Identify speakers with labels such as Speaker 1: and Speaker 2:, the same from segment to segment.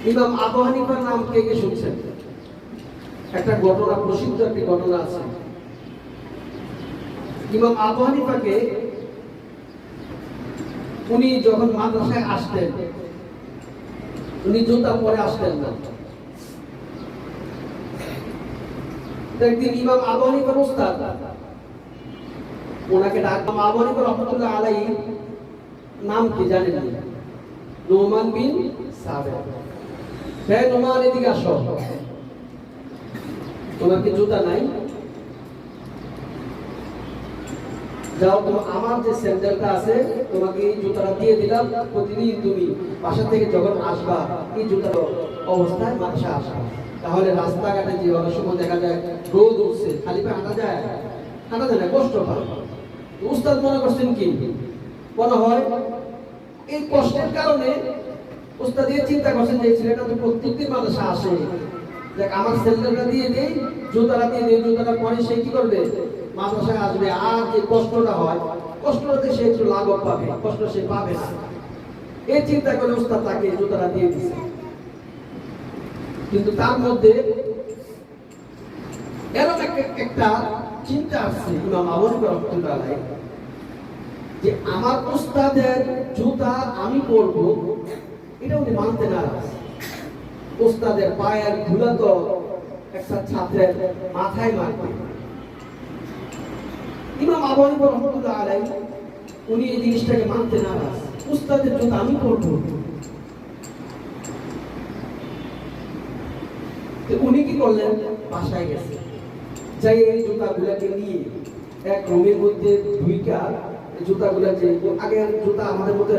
Speaker 1: ইমাম আবু হানিফার নাম কে কে শুনছেন? একটা ঘটনা, প্রসিদ্ধ একটি ঘটনা আছে। ইমাম আবু হানিফাকে উনি যখন মাদ্রাসায় আসতেন, উনি জুতা পরে আসতেন না। একদিন ইমাম আবু হানিফার উস্তাদ ওনাকে ডাকলাম। আবু হানিফা রহমাতুল্লাহ আলাইহি নাম কি জানেন? নোমান বিন সাবের। হ্যাঁ নোমান, এদিকে আসো। তোমার কি জুতা নাই? যাও, আমার যে স্যান্ডেলটা আছে তোমাকে এই জুতাটা দিয়ে দিলাম। প্রতিদিন তুমি বাসা থেকে যখন আসবা এই জুতার অবস্থায় মাদ্রাসা আসবা। তাহলে রাস্তাঘাটে যে অনেক সময় দেখা যায় রোদ উঠছে, খালি পায়ে হাঁটা যায় না, কষ্ট হয়। উস্তাদ মনে করছেন কি মনে হয় এই কষ্টের কারণে উস্তাদ এই চিন্তা করছেন যে ছেলেটা তো প্রত্যেকদিন মাদ্রাসা আসে, দেখ আমার স্যান্ডেলটা দিয়ে দেই, জুতাটা দিয়ে দেই, জুতাটা পরে সে কি করবে? মাদ্রাসায় আসবে। আর যে কষ্টটা হয়, কষ্টটাতে সে একটু লাঘব পাবে, কষ্ট সে পাবে না। এই চিন্তা করে উস্তাদ তাকে জুতাটা দিয়ে দিচ্ছে। কিন্তু তার মধ্যে এরকম একটা চিন্তা আসছে ইমাম আবু হানিফা রাহমাতুল্লাহ আলাইহি, যে আমার উস্তাদের জুতা আমি পরবো, এটা উনি মানতে নারাজ। উস্তাদের পায়ের ধুলা তো একটা ছাত্রের মাথায় মারবে। ইমাম আবু হানিফা রাহমাতুল্লাহ আলাইহি উনি এই জিনিসটাকে মানতে নারাজ। উস্তাদের জুতা আমি পরবো। উনি কি করলেন? বাসায় গেছে, যাই এই জুতাগুলাকে নিয়ে এক রুমের মধ্যে ধুইকা জুতাগুলা, যে আগে জুতা আমাদের মধ্যে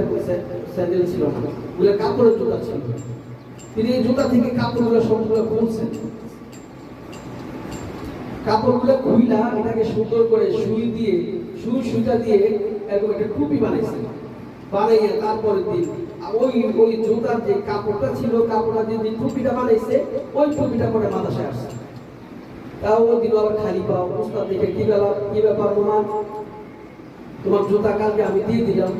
Speaker 1: স্যান্ডেল ছিল না, ওগুলো কাপড়ের জুতা ছিল, তিনি এই জুতা থেকে কাপড়গুলো সবগুলো খুলছেন। কাপড়গুলো খুইলা এটাকে সুন্দর করে সুইটা দিয়ে এরকম একটা টুপি বানাইছে। বানাইয়া তারপরের দিন ওই জুতার যে কাপড়টা ছিল, কাপড়টা দিয়ে যে টুপিটা বানাইছে, ওই টুপিটা পরে মাদ্রাসায় আসছে। তাও ওই দিন আবার খালি পাও। উস্তাদ দেখে কি ব্যাপার নোমান, তোমার জুতা কালকে আমি দিয়ে দিলাম,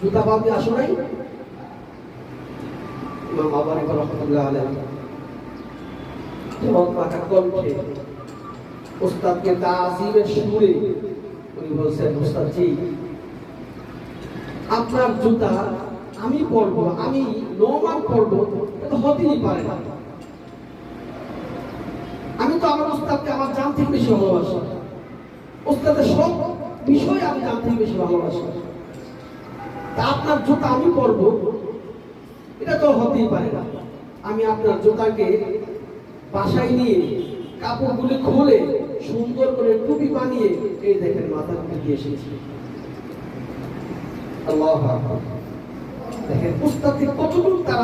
Speaker 1: জুতা পাবে আসো নাই? ইমাম আবু হানিফা রাহমাতুল্লাহ আলাইহি যখন পাকা কণ্ঠে উস্তাদকে তাজিমের সুরে উনি বলছেন, উস্তাদ জি, আপনার জুতা আমি পরবো, আমি নোমান পরবো, এটা হতেই পারে না। আমি তো আমার উস্তাদকে আমার জান থেকে বেশি ভালোবাসি, উস্তাদের সব বিষয় আমি জান থেকে বেশি ভালোবাসি। তা আপনার জুতা আমি পরবো, এটা তো হতেই পারে না। আমি আপনার জুতাকে বাসায় নিয়ে কাপড়গুলি খুলে সুন্দর করে টুপি বানিয়ে এই দেখেন মাথার উপরে দিয়ে এসেছি। আল্লাহু আকবার। দেখেন উস্তাদ কতটুকু তারা